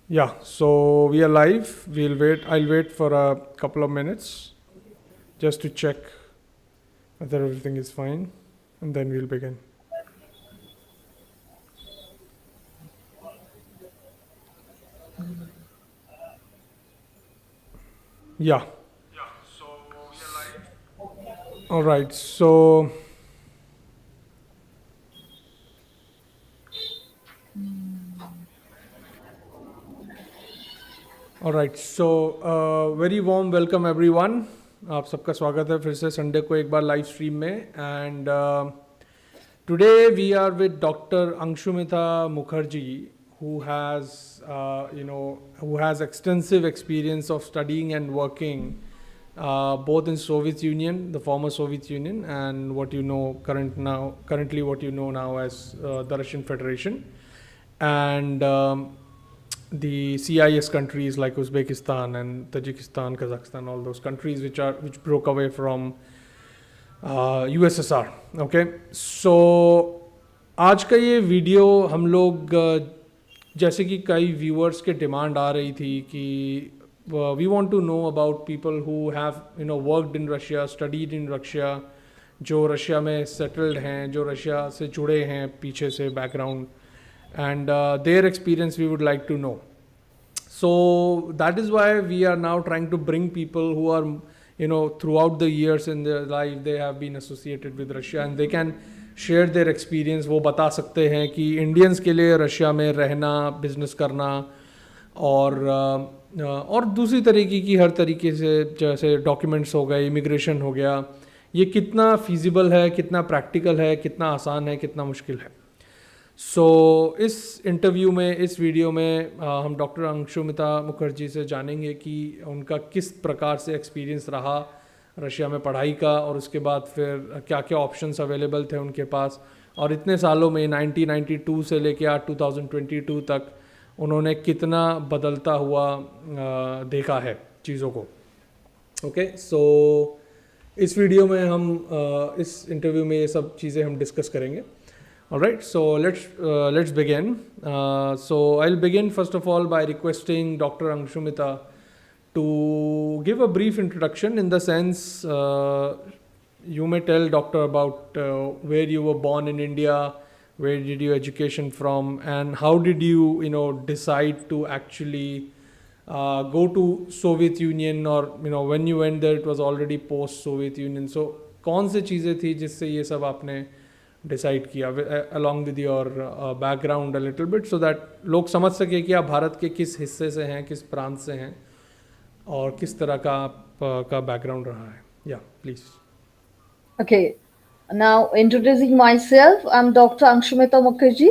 Yeah, so we are live. I'll wait for a couple of minutes just to check whether everything is fine, and then we'll begin. Yeah. All right. Very warm welcome everyone. आप सबका स्वागत है फिर से Sunday को एक बार live stream में and today we are with Dr. Angshumita Mukherji, who has extensive experience of studying and working both in Soviet Union, the former Soviet Union, and currently what you know now as the Russian Federation, and the CIS countries like Uzbekistan and Tajikistan, Kazakhstan, all those countries which broke away from USSR. Okay so आज का ये video हम लोग जैसे कि कई viewers के demand आ रही थी कि we want to know about people who have worked in Russia, studied in Russia, जो रशिया में सेटल्ड हैं, जो रशिया से जुड़े हैं पीछे से background, and their experience we would like to know. So that is why we are now trying to bring people who are, throughout the years in their life they have been associated with Russia and they can share their experience. वो बता सकते हैं कि Indians के लिए Russia में रहना, business करना और दूसरी तरीके की हर तरीके से, जैसे डॉक्यूमेंट्स हो गए, इमिग्रेशन हो गया, ये कितना फिजिबल है, कितना प्रैक्टिकल है, कितना आसान है, कितना मुश्किल है. इस इंटरव्यू में, इस वीडियो में हम डॉक्टर अंशुमिता मुखर्जी से जानेंगे कि उनका किस प्रकार से एक्सपीरियंस रहा रशिया में पढ़ाई का, और उसके बाद फिर क्या क्या ऑप्शंस अवेलेबल थे उनके पास, और इतने सालों में 1992 से लेके आज 2022 तक उन्होंने कितना बदलता हुआ देखा है चीज़ों को. ओके सो इस वीडियो में हम इस इंटरव्यू में ये सब चीज़ें हम डिस्कस करेंगे. All right, so let's begin. So I'll begin first of all by requesting Dr. Angshumita to give a brief introduction, in the sense you may tell doctor about where you were born in India, where did you education from, and how did you decide to actually go to Soviet Union, or when you went there it was already post Soviet Union. So कौन से चीज़ें थी जिससे ये सब आपने decide किया, along with your background a little bit, so that लोग समझ सके कि आप भारत के किस हिस्से से हैं, किस प्रांत से हैं, और किस तरह का आपका बैकग्राउंड रहा है. या please. Okay, now introducing myself, I'm Dr. Angshumita Mukherji.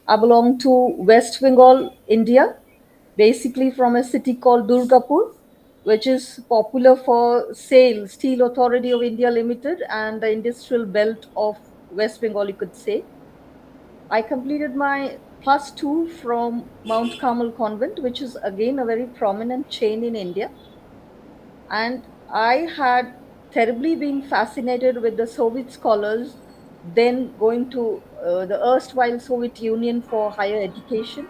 I belong to West Bengal, India, basically from a city called Durgapur, which is popular for SAIL, Steel Authority of India Limited, and the industrial belt of West Bengal, you could say. I completed my plus two from Mount Carmel Convent, which is again a very prominent chain in India. And I had terribly been fascinated with the Soviet scholars, then going to the erstwhile Soviet Union for higher education.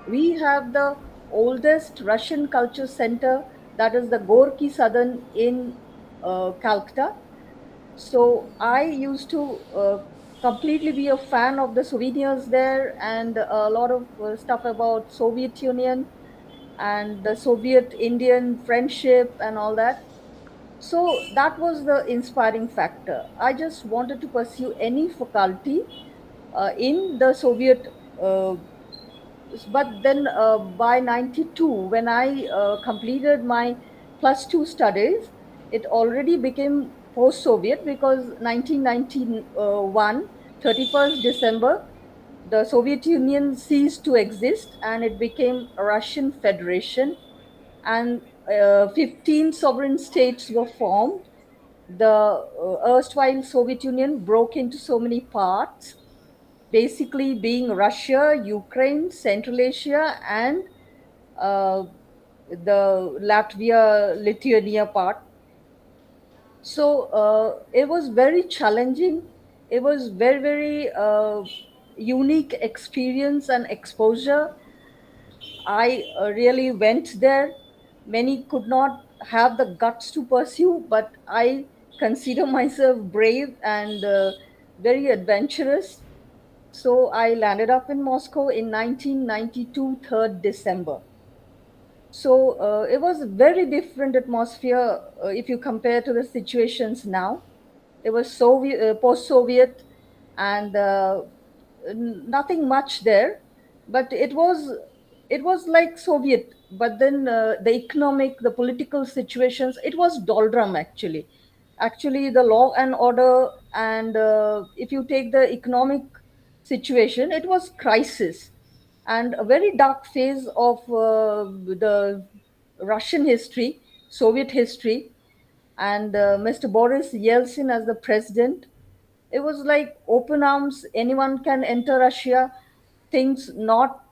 We have the oldest Russian culture center, that is the Gorky Southern in Calcutta. So I used to completely be a fan of the souvenirs there, and a lot of stuff about Soviet Union and the Soviet Indian friendship and all that. So that was the inspiring factor. I just wanted to pursue any faculty in the Soviet. But then by 92, when I completed my plus two studies, it already became post Soviet, because 1991, 31st December, the Soviet Union ceased to exist and it became a Russian Federation, and 15 sovereign states were formed. The erstwhile Soviet Union broke into so many parts, basically being Russia, Ukraine, Central Asia, and uh, the Latvia, Lithuania part. So it was very challenging. It was very, very unique experience and exposure. I really went there. Many could not have the guts to pursue, but I consider myself brave and very adventurous. So I landed up in Moscow in 1992, 3rd December. So it was a very different atmosphere if you compare to the situations now. It was Soviet, post-Soviet, and nothing much there, but it was like Soviet. But then the economic, the political situations, it was doldrum actually. Actually, the law and order, and if you take the economic situation, it was crisis and a very dark phase of the Russian history, Soviet history, and Mr. Boris Yeltsin as the president. It was like open arms, anyone can enter Russia, things not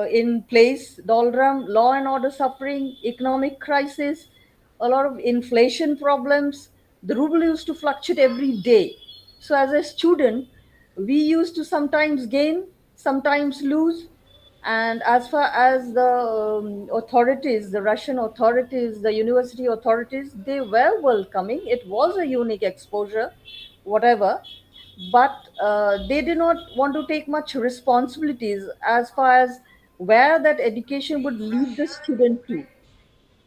in place, doldrum, law and order suffering, economic crisis, a lot of inflation problems. The ruble used to fluctuate every day. So, as a student, we used to sometimes gain, sometimes lose. And as far as the authorities, the Russian authorities, the university authorities, they were welcoming. It was a unique exposure, whatever, but they did not want to take much responsibilities as far as where that education would lead the student to,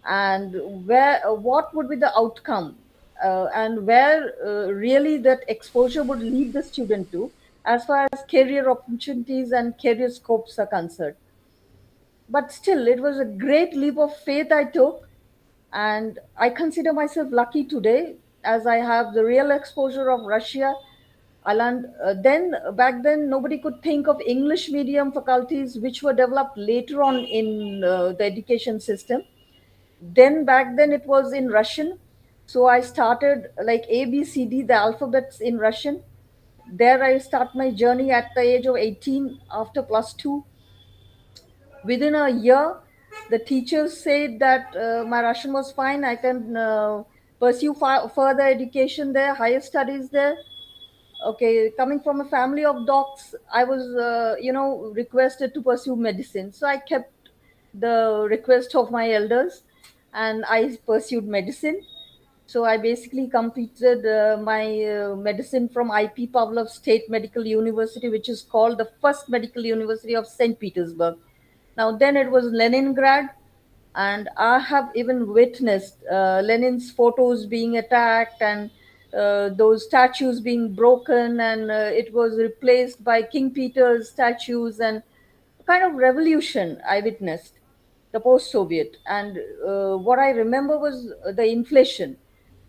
and where what would be the outcome, and where really that exposure would lead the student to, as far as career opportunities and career scopes are concerned. But still, it was a great leap of faith I took, and I consider myself lucky today as I have the real exposure of Russia. I learned then, back then, nobody could think of English medium faculties, which were developed later on in the education system. Then, back then, it was in Russian. So I started like A, B, C, D, the alphabets in Russian. There I start my journey at the age of 18 after plus two. Within a year, the teachers said that my Russian was fine. I can pursue further education there, higher studies there. Okay, coming from a family of docs, I was, requested to pursue medicine. So I kept the request of my elders and I pursued medicine. So I basically completed my medicine from IP Pavlov State Medical University, which is called the first medical university of St. Petersburg. Now, then it was Leningrad, and I have even witnessed Lenin's photos being attacked and those statues being broken, and it was replaced by King Peter's statues, and a kind of revolution I witnessed, the post-Soviet. And what I remember was the inflation.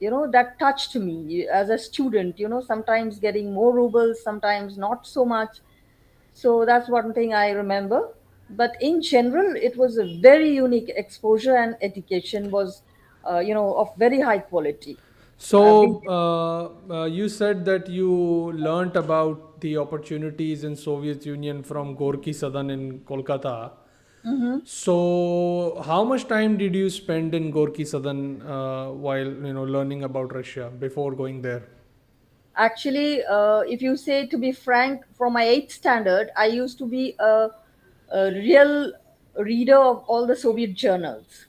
That touched me as a student. Sometimes getting more rubles, sometimes not so much. So that's one thing I remember. But in general, it was a very unique exposure, and education was, of very high quality. So, you said that you learnt about the opportunities in Soviet Union from Gorky Sadan in Kolkata. So, how much time did you spend in Gorky Sadan while learning about Russia before going there? Actually, if you say to be frank, from my eighth standard, I used to be a real reader of all the Soviet journals.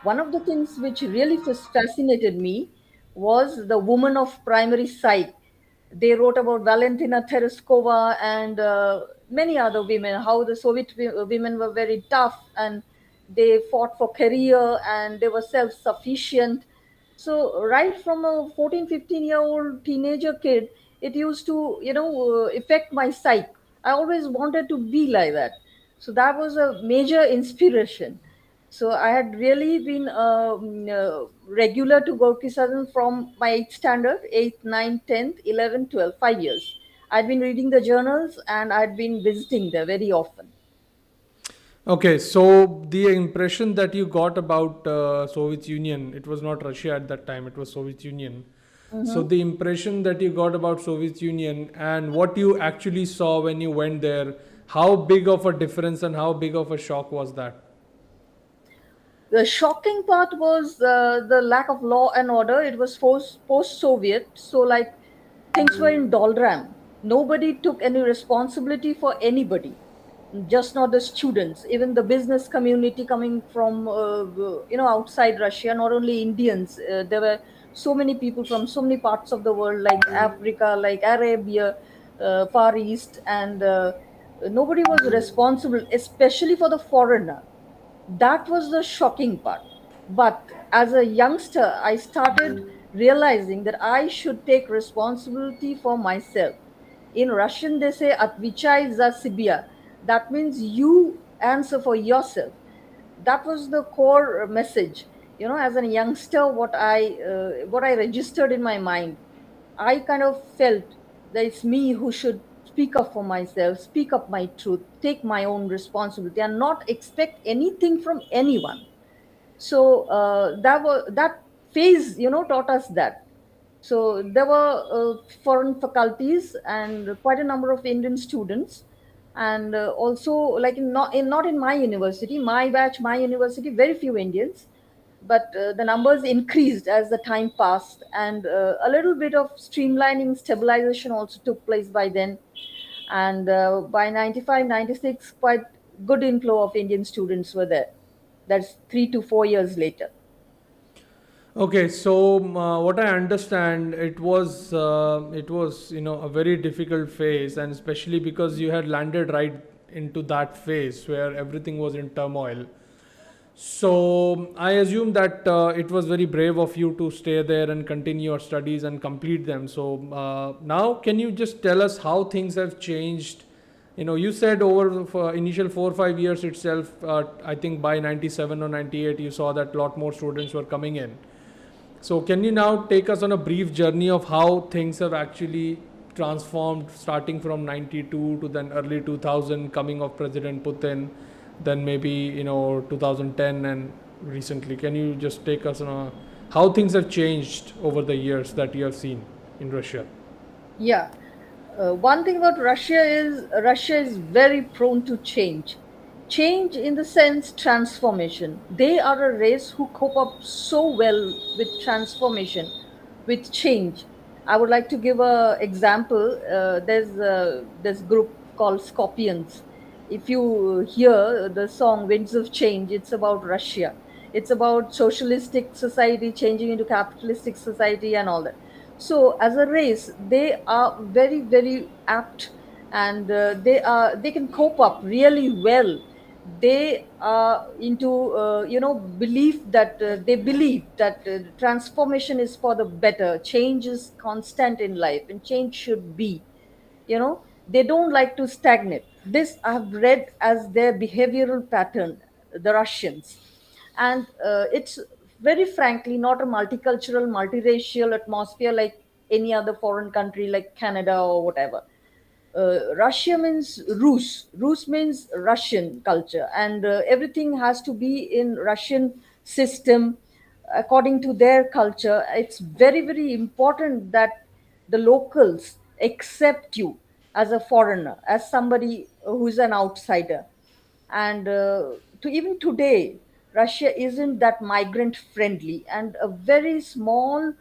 One of the things which really fascinated me was the woman of primary sight. They wrote about Valentina Tereskova and many other women, how the Soviet women were very tough and they fought for career and they were self sufficient. So, right from a 14, 15-year-old teenager kid, it used to, affect my psyche. I always wanted to be like that. So, that was a major inspiration. So I had really been regular to Gorky Southern from my 8th standard, 8th, 9th, 10th, 11th, 12th, 5 years. I'd been reading the journals and I'd been visiting there very often. Okay, so the impression that you got about Soviet Union, it was not Russia at that time, it was Soviet Union. So the impression that you got about Soviet Union and what you actually saw when you went there, how big of a difference and how big of a shock was that? The shocking part was the lack of law and order. It was post-Soviet, so like things were in doldrum. Nobody took any responsibility for anybody. just not the students, even the business community coming from outside Russia, not only Indians. There were so many people from so many parts of the world, like Africa, like Arabia, Far East, and nobody was responsible, especially for the foreigner. That was the shocking part. But as a youngster, I started realizing that I should take responsibility for myself. In Russian, they say "Отвечай за себя." That means you answer for yourself. That was the core message. As a youngster, what I registered in my mind, I kind of felt that it's me who should speak up for myself, speak up my truth, take my own responsibility, and not expect anything from anyone. So that phase, taught us that. So there were foreign faculties and quite a number of Indian students, and also, like, not in my university, my batch, my university, very few Indians, but the numbers increased as the time passed, and a little bit of streamlining, stabilization also took place by then. And by 95, 96, quite good inflow of Indian students were there. That's 3 to 4 years later. Okay, so what I understand, it was a very difficult phase, and especially because you had landed right into that phase where everything was in turmoil. So I assume that it was very brave of you to stay there and continue your studies and complete them. So now, can you just tell us how things have changed? You said over for initial 4 or 5 years itself. I think by 97 or 98, you saw that a lot more students were coming in. So, can you now take us on a brief journey of how things have actually transformed, starting from 92 to then early 2000, coming of President Putin, then maybe 2010 and recently? Can you just take us on how things have changed over the years that you have seen in Russia? Yeah. One thing about Russia is very prone to change. Change in the sense transformation. They are a race who cope up so well with transformation, with change. I would like to give a example. There's this group called Scorpions. If you hear the song "Winds of Change," it's about Russia. It's about socialistic society changing into capitalistic society and all that. So as a race, they are very, very apt, and they can cope up really well. They are into they believe that transformation is for the better, change is constant in life, and change should be, they don't like to stagnate. This I've read as their behavioral pattern, the Russians. And it's very frankly not a multicultural, multiracial atmosphere like any other foreign country like Canada or whatever. Russia means Rus. Rus means Russian culture, and everything has to be in Russian system according to their culture. It's very, very important that the locals accept you as a foreigner, as somebody who's an outsider. And to even today, Russia isn't that migrant friendly, and a very small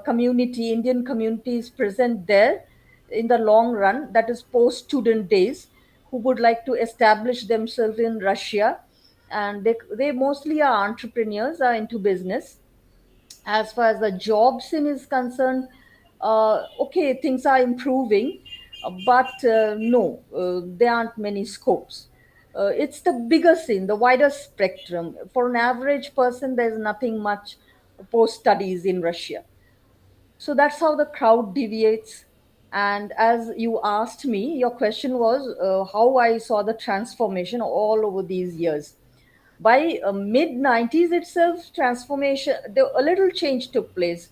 community, Indian community, is present there in the long run, that is post student days, who would like to establish themselves in Russia. And they mostly are entrepreneurs, are into business. As far as the job scene is concerned, okay, things are improving, but no, there aren't many scopes. It's the bigger scene, the wider spectrum. For an average person, there's nothing much post studies in Russia. So that's how the crowd deviates. And as you asked me, your question was how I saw the transformation all over these years. By mid 90s itself, transformation, a little change took place.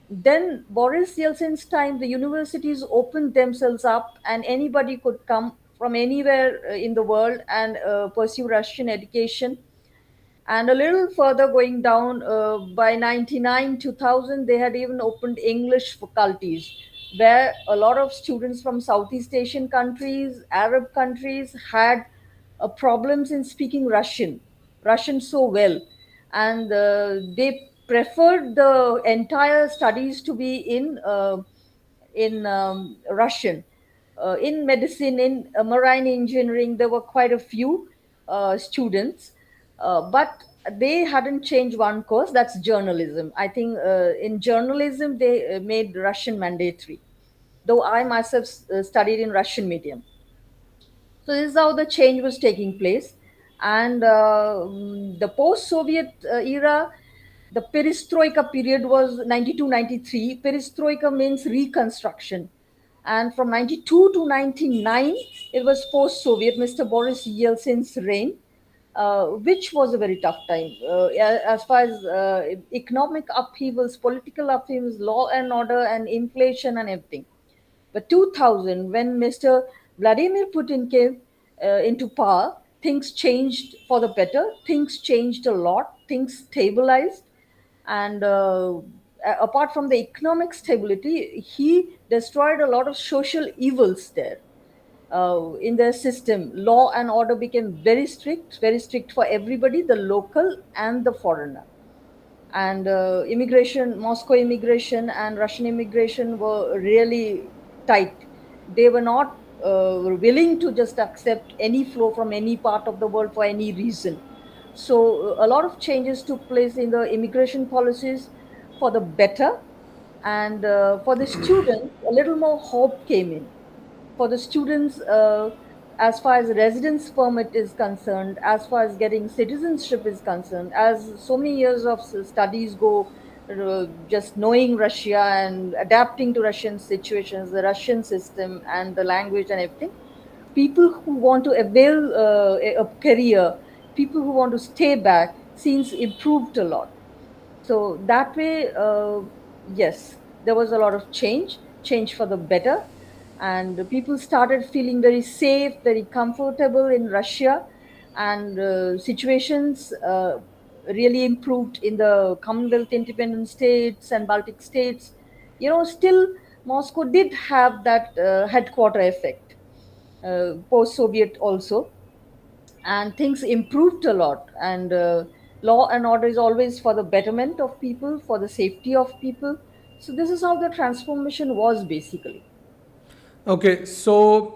Then Boris Yeltsin's time, the universities opened themselves up, and anybody could come from anywhere in the world and pursue Russian education. And a little further going down, by 99 2000, they had even opened English faculties, where a lot of students from Southeast Asian countries, Arab countries, had problems in speaking Russian so well. And they preferred the entire studies to be in Russian. in medicine, in marine engineering, there were quite a few students, but they hadn't changed one course. That's journalism. I think in journalism they made Russian mandatory, though I myself studied in Russian medium. So this is how the change was taking place, and the post-Soviet era, the Perestroika period was 92-93. Perestroika means reconstruction, and from 92 to 99, it was post-Soviet. Mr. Boris Yeltsin's reign, which was a very tough time as far as economic upheavals, political upheavals, law and order, and inflation and everything. But 2000, when Mr. Vladimir Putin came into power, things changed for the better. Things changed a lot. Things stabilized. And apart from the economic stability, he destroyed a lot of social evils there in their system. Law and order became very strict for everybody, the local and the foreigner. And immigration, Moscow immigration and Russian immigration were really tight. They were not willing to just accept any flow from any part of the world for any reason. So a lot of changes took place in the immigration policies for the better, and for the students a little more hope came in. For the students, as far as residence permit is concerned, as far as getting citizenship is concerned, as so many years of studies go, just knowing Russia and adapting to Russian situations, the Russian system and the language and everything, people who want to avail a career, people who want to stay back, seems improved a lot. So that way, yes, there was a lot of change for the better, and people started feeling very safe, very comfortable in Russia, and situations really improved in the Commonwealth independent states and Baltic states. Still Moscow did have that headquarter effect, post-Soviet also, and things improved a lot, and law and order is always for the betterment of people, for the safety of people. So this is how the transformation was basically. Okay, so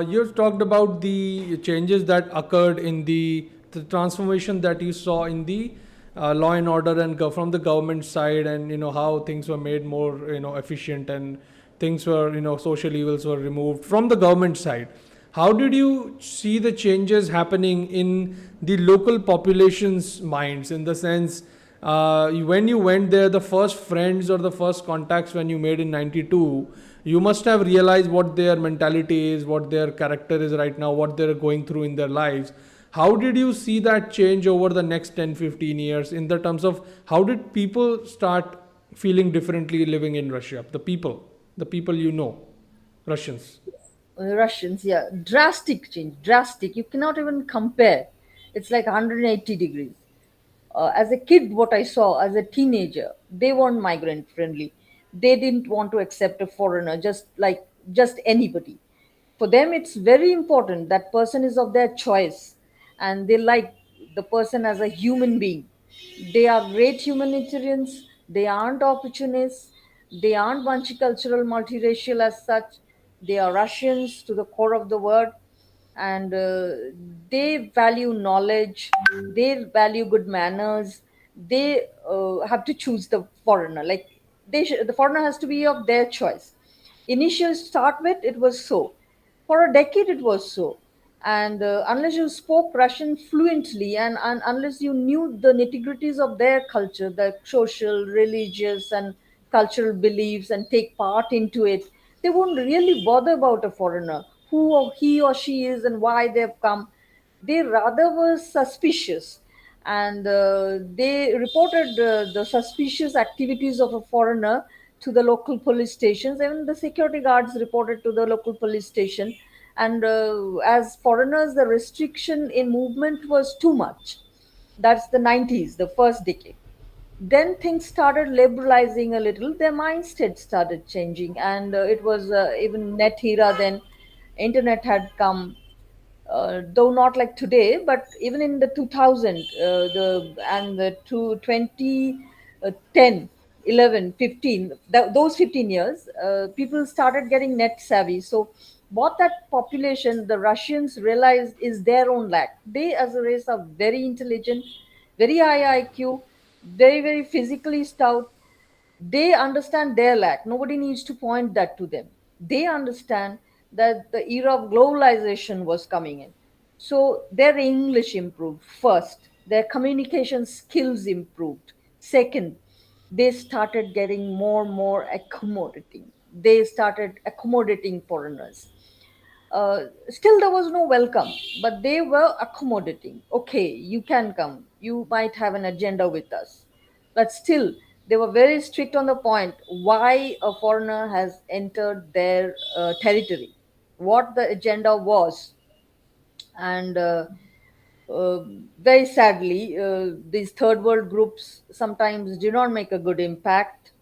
you've talked about the changes that occurred in the transformation that you saw in the law and order and from the government side, and how things were made more efficient, and things were social evils were removed from the government side. How did you see the changes happening in the local population's minds, in the sense, when you went there, the first friends or the first contacts when you made in 92, you must have realized what their mentality is, what their character is right now, what they're going through in their lives. How did you see that change over the next 10, 15 years, in the terms of how did people start feeling differently living in Russia? The people Russians. Russians, yeah, drastic change, drastic. You cannot even compare. It's like 180 degrees. As a kid, what I saw as a teenager, they weren't migrant friendly. They didn't want to accept a foreigner, just anybody. For them, it's very important that person is of their choice, and they like the person as a human being. They are great humanitarians. They aren't opportunists. They aren't multicultural, multiracial as such. They are Russians to the core of the word, and they value knowledge. They value good manners. They have to choose the foreigner. Like the foreigner has to be of their choice. Initial start with, it was so. For a decade, it was so. And unless you spoke Russian fluently, and unless you knew the nitty gritties of their culture, their social, religious, and cultural beliefs, and take part into it, they won't really bother about a foreigner, he or she is and why they've come. They rather were suspicious, and they reported the suspicious activities of a foreigner to the local police stations. Even the security guards reported to the local police station. And as foreigners, the restriction in movement was too much. That's the 90s, the first decade. Then things started liberalizing a little. Their mindset started changing, and it was even net era then. Internet had come, though not like today, but even in the 2000, the 2010, 11, 15, those 15 years, people started getting net savvy. So What that population, the Russians, realized is their own lack. They, as a race, are very intelligent, very high IQ, very, very physically stout. They understand their lack. Nobody needs to point that to them. They understand that the era of globalization was coming in. So their English improved first, their communication skills improved. Second, they started getting more accommodating. They started accommodating foreigners. Still, there was no welcome, but they were accommodating. Okay, you can come. You might have an agenda with us. But still, they were very strict on the point why a foreigner has entered their territory, what the agenda was. And uh, very sadly, these third world groups sometimes do not make a good impact.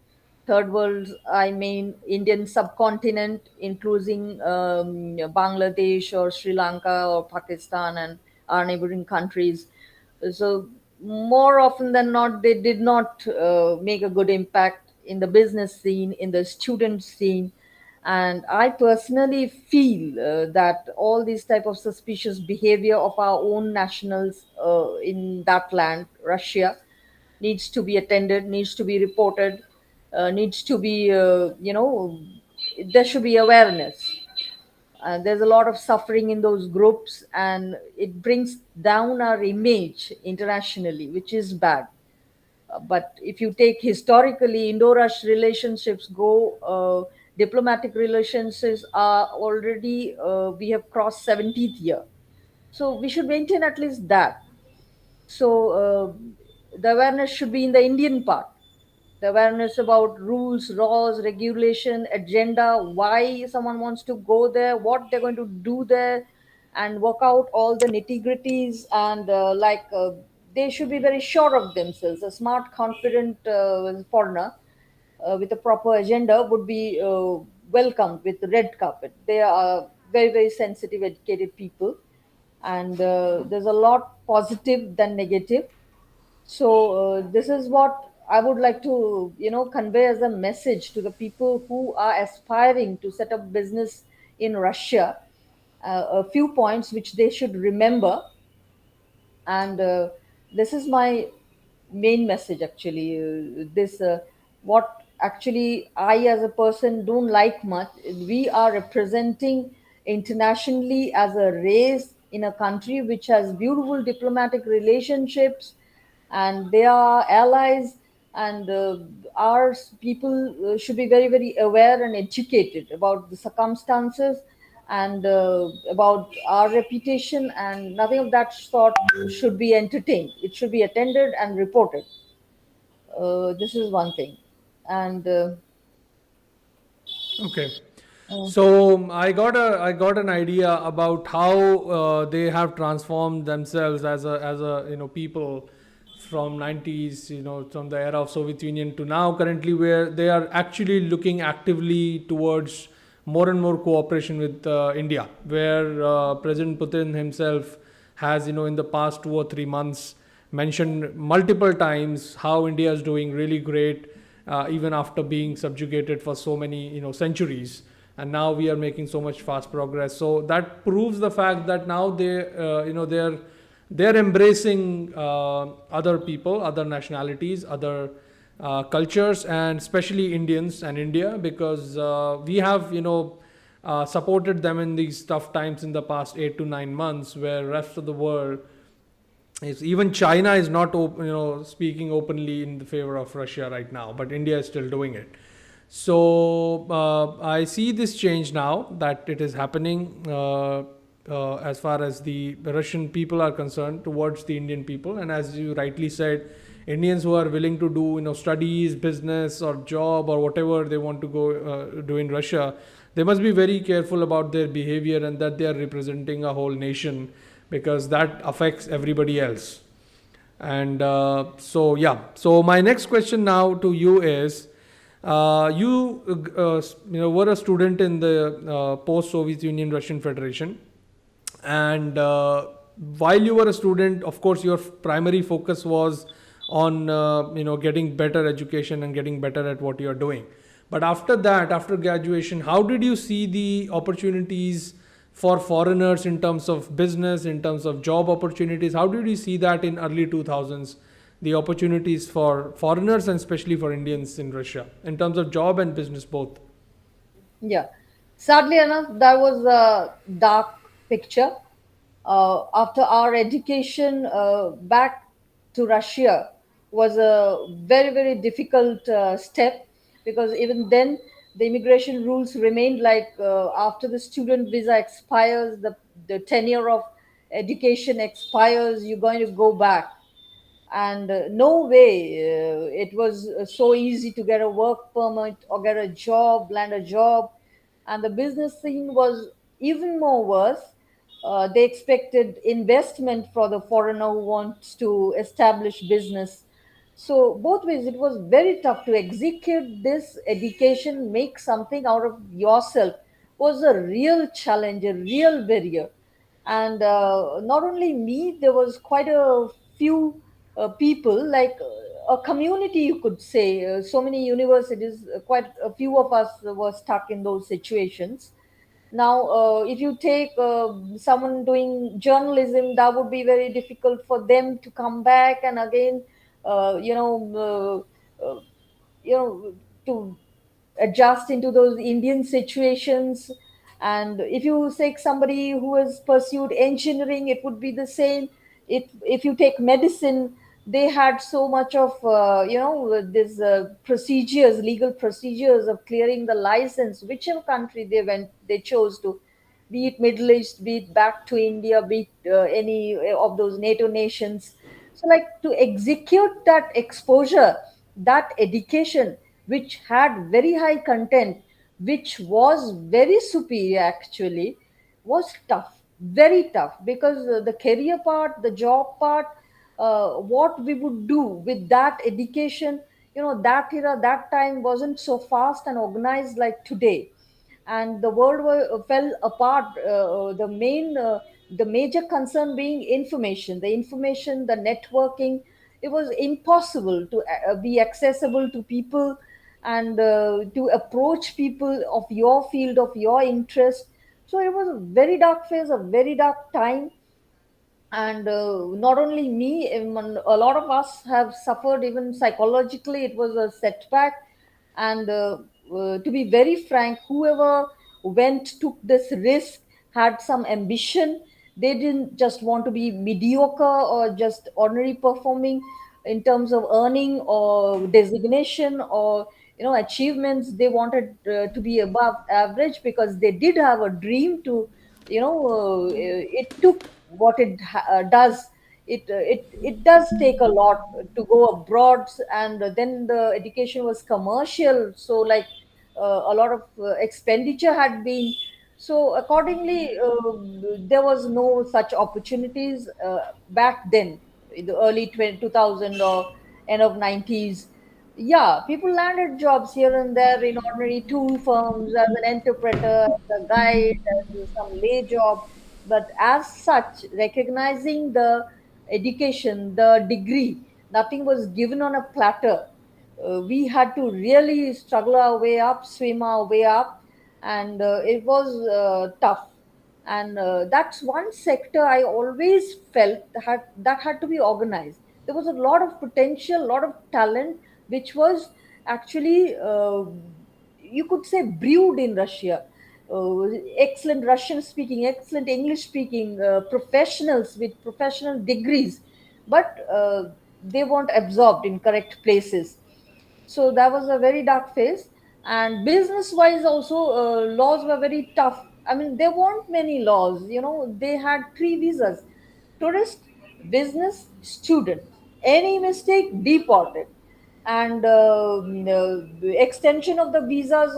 Third world, I mean Indian subcontinent, including Bangladesh or Sri Lanka or Pakistan and our neighboring countries. So more often than not, they did not make a good impact in the business scene, in the student scene. And I personally feel that all these type of suspicious behavior of our own nationals in that land, Russia, needs to be attended, needs to be reported, needs to be, there should be awareness. There's a lot of suffering in those groups, and it brings down our image internationally, which is bad. But if you take historically, Indo-Rush relationships go, diplomatic relationships are already, we have crossed 70th year. So we should maintain at least that. So the awareness should be in the Indian part, the awareness about rules, laws, regulation, agenda, why someone wants to go there, what they're going to do there, and work out all the nitty gritties. And they should be very sure of themselves. A smart, confident foreigner with a proper agenda would be welcomed with the red carpet. They are very, very sensitive, educated people, and there's a lot positive than negative. So this is what I would like to, convey as a message to the people who are aspiring to set up business in Russia. A few points which they should remember, and this is my main message actually. This What actually I as a person don't like much. We are representing internationally as a race in a country which has beautiful diplomatic relationships, and they are allies. And our people should be very, very aware and educated about the circumstances, and about our reputation, and nothing of that sort should be entertained. It should be attended and reported. This is one thing. And Okay. uh, So I got an idea about how they have transformed themselves as a people from 90s, from the era of Soviet Union to now currently, where they are actually looking actively towards more and more cooperation with India, where President Putin himself has, in the past 2 or 3 months, mentioned multiple times how India is doing really great, even after being subjugated for so many, centuries, and now we are making so much fast progress. So that proves the fact that now they're embracing other people, other nationalities, other cultures, and especially Indians and India, because we have, supported them in these tough times in the past 8 to 9 months, where rest of the world is, even China is not speaking openly in the favor of Russia right now, but India is still doing it. So I see this change now that it is happening, as far as the Russian people are concerned towards the Indian people. And as you rightly said, Indians who are willing to do, studies, business, or job, or whatever they want to go do in Russia, they must be very careful about their behavior, and that they are representing a whole nation, because that affects everybody else. And so yeah. So my next question now to you is, were a student in the post-Soviet Union Russian Federation, and while you were a student, of course, your primary focus was on getting better education and getting better at what you are doing. But after that, after graduation, how did you see the opportunities for foreigners in terms of business, in terms of job opportunities? How did you see that in early 2000s, the opportunities for foreigners and especially for Indians in Russia in terms of job and business both? Yeah. Sadly enough, that was a dark picture. After our education back to Russia was a very, very difficult step, because even then the immigration rules remained like, after the student visa expires, the tenure of education expires, you're going to go back. And no way it was so easy to get a work permit or get a job, land a job. And the business thing was even more worse. They expected investment for the foreigner who wants to establish business. So both ways it was very tough to execute this education, make something out of yourself, was a real challenge, a real barrier. And not only me, there was quite a few people, like a community, you could say. So many universities, quite a few of us were stuck in those situations. Now, if you take someone doing journalism, that would be very difficult for them to come back and again, uh, you know, uh, uh, to adjust into those Indian situations. And if you take somebody who has pursued engineering, it would be the same. If you take medicine, they had so much of this procedures, legal procedures of clearing the license, whichever country they chose to, be it Middle East, be it back to India, be it any of those NATO nations. So, like, to execute that exposure, that education, which had very high content, which was very superior actually, was tough, very tough, because the career part, the job part, what we would do with that education, that era, that time wasn't so fast and organized like today. And the world fell apart. The major concern being information, the networking. It was impossible to be accessible to people, and to approach people of your field, of your interest. So it was a very dark phase, a very dark time. And not only me, even a lot of us have suffered. Even psychologically it was a setback. And to be very frank, whoever took this risk had some ambition. They didn't just want to be mediocre or just ordinary performing in terms of earning or designation or achievements. They wanted to be above average, because they did have a dream to, it took what does. It does take a lot to go abroad. And then the education was commercial, so, like, a lot of expenditure had been. So accordingly, there was no such opportunities back then, in the early 2000 or end of 90s. Yeah, people landed jobs here and there in ordinary tool firms, as an interpreter, as a guide, as some lay job. But as such, recognizing the education, the degree, nothing was given on a platter. We had to really struggle our way up, swim our way up. And it was tough. And that's one sector I always felt that had to be organized. There was a lot of potential, a lot of talent, which was actually, you could say, brewed in Russia. Excellent Russian speaking, excellent English speaking professionals with professional degrees, but they weren't absorbed in correct places. So that was a very dark phase. And business wise also, laws were very tough. I mean, there weren't many laws. They had three visas: tourist, business, student. Any mistake, deported. And the extension of the visas,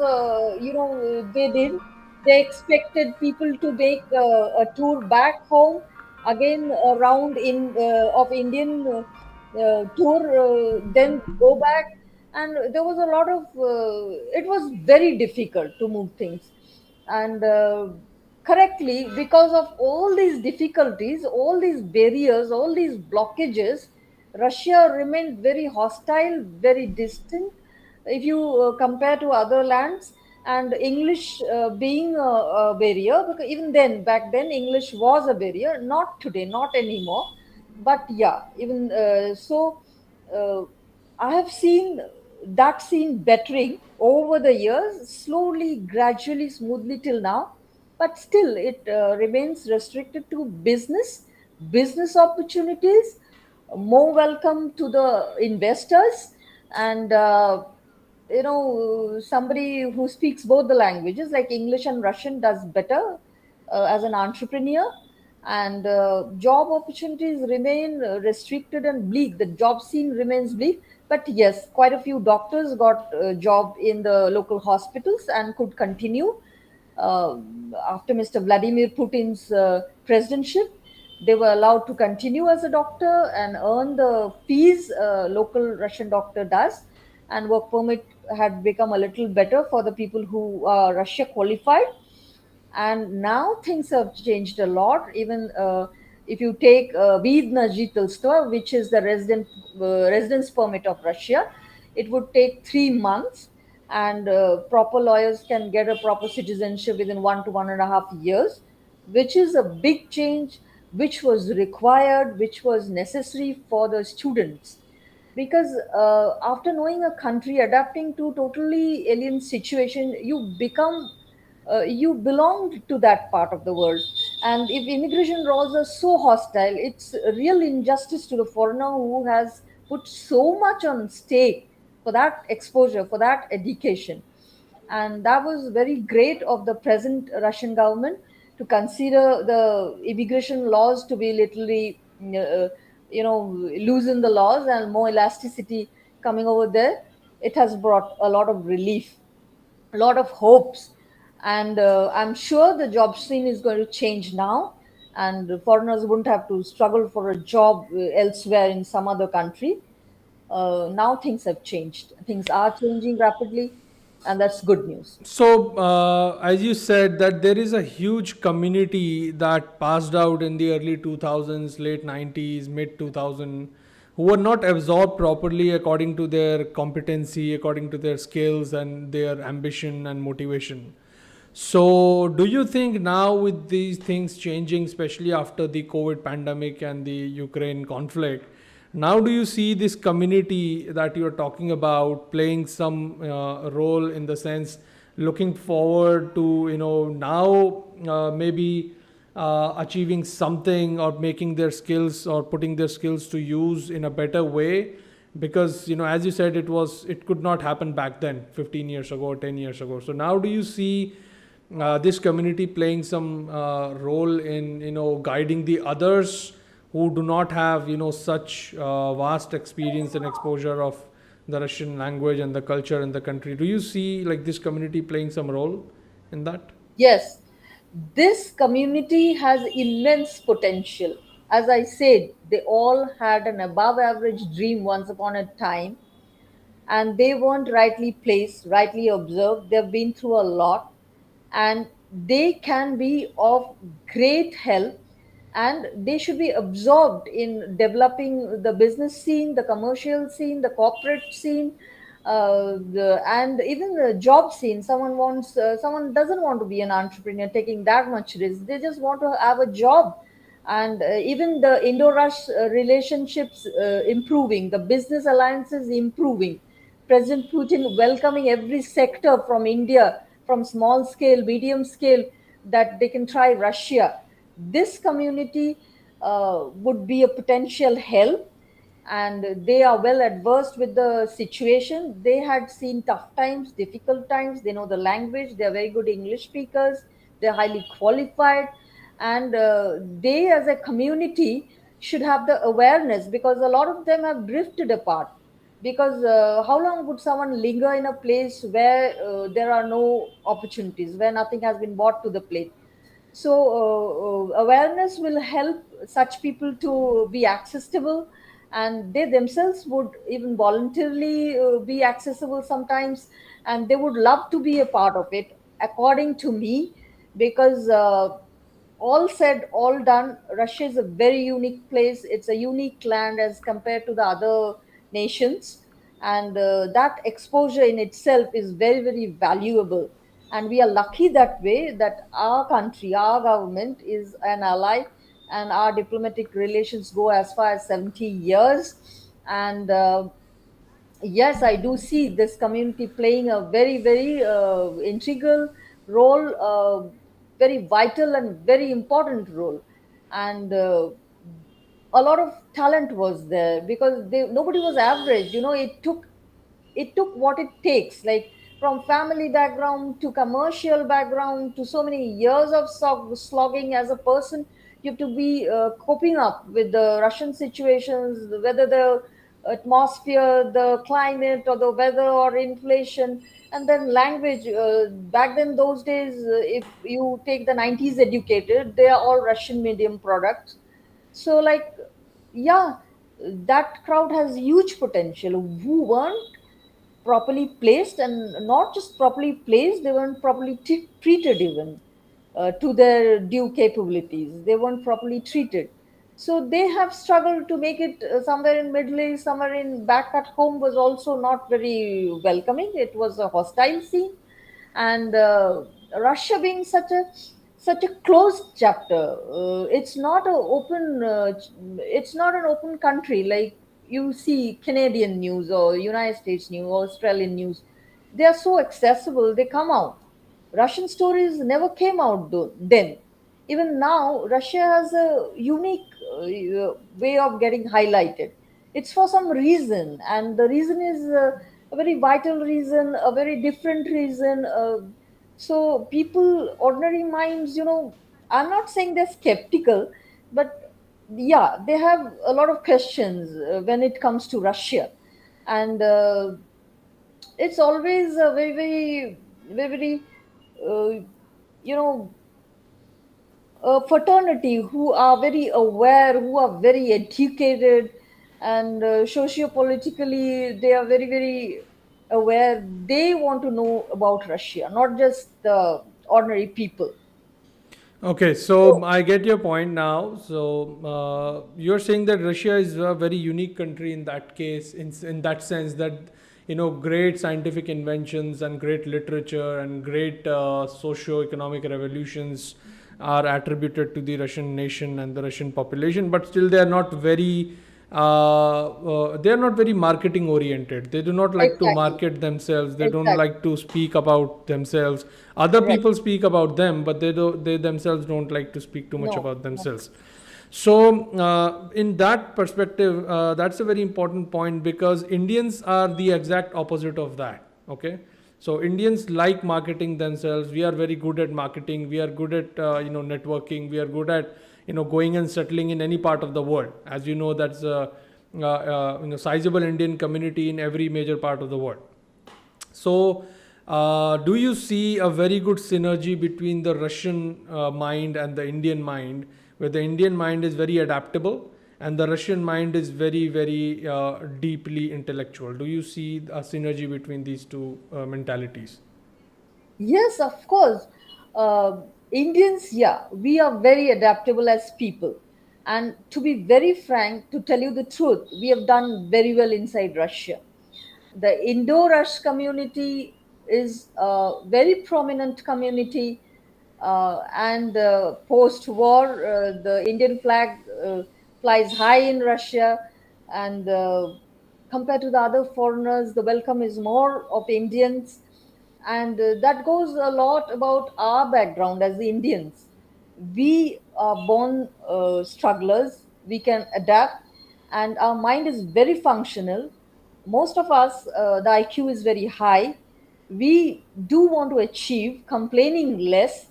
they expected people to make a tour back home, again a round of Indian tour, then go back. And there was a lot of it was very difficult to move things. And correctly, because of all these difficulties, all these barriers, all these blockages, Russia remained very hostile, very distant. if you compare to other lands, and English being a barrier, because even then, back then, English was a barrier, not today, not anymore. But yeah, even so, uh, I have seen that scene bettering over the years, slowly, gradually, smoothly till now. But still, it remains restricted to business opportunities, more welcome to the investors, and somebody who speaks both the languages, like English and Russian, does better as an entrepreneur. And job opportunities remain restricted and bleak. The job scene remains bleak. But yes, quite a few doctors got a job in the local hospitals and could continue uh, after Mr. Vladimir Putin's presidentship. They were allowed to continue as a doctor and earn the fees a local Russian doctor does. And work permit had become a little better for the people who are Russia qualified. And now things have changed a lot. Even if you take Vidna Jitelstvo, which is the residence permit of Russia, it would take 3 months, and proper lawyers can get a proper citizenship within 1 to 1.5 years, which is a big change, which was required, which was necessary for the students. Because after knowing a country, adapting to totally alien situation, you belong to that part of the world. And if immigration laws are so hostile, it's a real injustice to the foreigner who has put so much on stake for that exposure, for that education. And that was very great of the present Russian government to consider the immigration laws to be literally, loosen the laws and more elasticity coming over there. It has brought a lot of relief, a lot of hopes. And I'm sure the job scene is going to change now, and foreigners won't have to struggle for a job elsewhere in some other country. Now things have changed, things are changing rapidly, and that's good news. So, as you said, that there is a huge community that passed out in the early 2000s, late 90s, mid 2000, who were not absorbed properly according to their competency, according to their skills and their ambition and motivation. So, do you think now with these things changing, especially after the COVID pandemic and the Ukraine conflict, now do you see this community that you're talking about playing some role in the sense looking forward to, now maybe achieving something or making their skills or putting their skills to use in a better way? Because as you said, it could not happen back then 15 years ago or 10 years ago. So now do you see this community playing some role in guiding the others who do not have such vast experience and exposure of the Russian language and the culture in the country? Do you see like this community playing some role in that? Yes, this community has immense potential. As I said, they all had an above average dream once upon a time, and they weren't rightly placed, rightly observed. They've been through a lot, and they can be of great help, and they should be absorbed in developing the business scene, the commercial scene, the corporate scene, and even the job scene. Someone doesn't want to be an entrepreneur taking that much risk. They just want to have a job. And even the Indo-Russ relationships improving, the business alliances improving, President Putin welcoming every sector from India, from small scale, medium scale, that they can try Russia. This community would be a potential help, and they are well adversed with the situation. They had seen tough times, difficult times. They know the language. They are very good English speakers. They're highly qualified, and they, as a community, should have the awareness, because a lot of them have drifted apart. Because how long would someone linger in a place where there are no opportunities, where nothing has been brought to the plate? So awareness will help such people to be accessible, and they themselves would even voluntarily be accessible sometimes, and they would love to be a part of it, according to me. Because all said, all done, Russia is a very unique place. It's a unique land as compared to the other nations. and that exposure in itself is very, very valuable. And we are lucky that way, that our country, our government is an ally, and our diplomatic relations go as far as 70 years. And yes, I do see this community playing a very, very integral role, very vital and very important role. And a lot of talent was there, because nobody was average. It took what it takes, like from family background to commercial background to so many years of slogging as a person. You have to be coping up with the Russian situations, whether the atmosphere, the climate, or the weather, or inflation. And then language, back then, those days, if you take the 90s educated, they are all Russian medium products. So, like, yeah, that crowd has huge potential, who weren't properly placed, and not just properly placed, they weren't properly treated even to their due capabilities. They weren't properly treated. So they have struggled to make it somewhere in Middle East, somewhere in back at home was also not very welcoming. It was a hostile scene. And Russia being such a closed chapter, it's not a open. It's not an open country like you see Canadian news or United States news or Australian news. They are so accessible. They come out. Russian stories never came out then. Even now, Russia has a unique way of getting highlighted. It's for some reason, and the reason is a very vital reason, a very different reason. So, people, ordinary minds, I'm not saying they're skeptical, but yeah, they have a lot of questions when it comes to Russia. And it's always a very, very, very, very, uh, you know, a fraternity who are very aware, who are very educated, and socio-politically they are very, very aware. They want to know about Russia, not just the ordinary people. Okay, so I get your point now. So you're saying that Russia is a very unique country in that case, in that sense that great scientific inventions and great literature and great socio-economic revolutions are attributed to the Russian nation and the Russian population, but still they are not very marketing oriented. They do not like to Exactly. market themselves. They don't Exactly. like to speak about themselves. Other Right. people speak about them, but they themselves don't like to speak too much No, about no. themselves. So in that perspective, that's a very important point, because Indians are the exact opposite of that. Okay, so Indians like marketing themselves. We are very good at marketing. We are good at networking. We are good at going and settling in any part of the world. As you know, that's a sizable Indian community in every major part of the world. So, do you see a very good synergy between the Russian mind and the Indian mind, where the Indian mind is very adaptable and the Russian mind is very, very deeply intellectual? Do you see a synergy between these two mentalities? Yes, of course. Indians, yeah, we are very adaptable as people. And to be very frank, to tell you the truth, we have done very well inside Russia. The Indo-Rush community is a very prominent community, and post-war, the Indian flag flies high in Russia, and compared to the other foreigners, the welcome is more of Indians. And that goes a lot about our background as Indians. We are born strugglers, we can adapt, and our mind is very functional. Most of us, the IQ is very high. We do want to achieve, complaining less.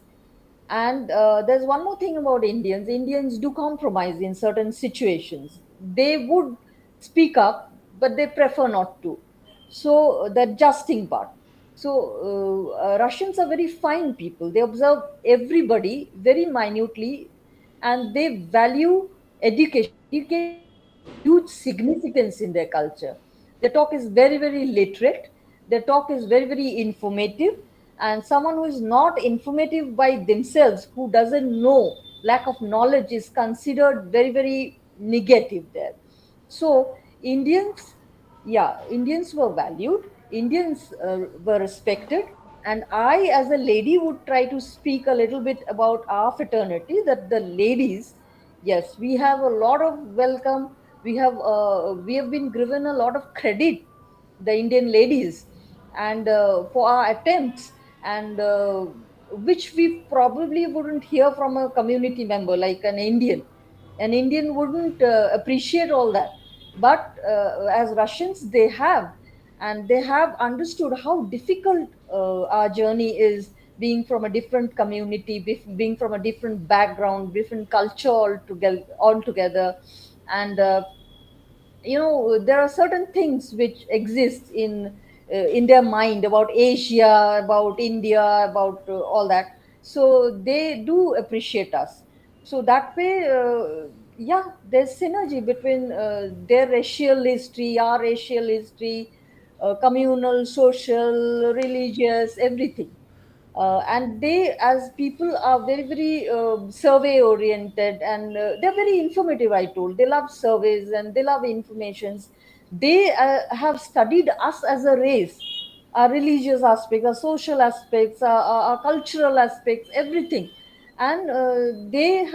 And there's one more thing about Indians. Indians do compromise in certain situations. They would speak up, but they prefer not to. So the adjusting part. So Russians are very fine people. They observe everybody very minutely, and they value education. Education has a huge significance in their culture. Their talk is very, very literate. Their talk is very, very informative. And someone who is not informative by themselves, who doesn't know, lack of knowledge is considered very, very negative there. So Indians yeah, Indians were valued, Indians were respected, and I, as a lady, would try to speak a little bit about our fraternity. That the ladies, yes, we have a lot of welcome. We have been given a lot of credit, the Indian ladies, and for our attempts, and which we probably wouldn't hear from a community member like an Indian. An Indian wouldn't appreciate all that, but as Russians, they have, and they have understood how difficult our journey is, being from a different community, being from a different background, different culture altogether. And there are certain things which exist in their mind about Asia, about India, about all that. So they do appreciate us. So that way, yeah, there's synergy between their racial history, our racial history, communal, social, religious, everything. And they, as people, are very very survey oriented, and they're very informative. I told, they love surveys and they love informations. They have studied us as a race, our religious aspects, our social aspects, our cultural aspects, everything. And they have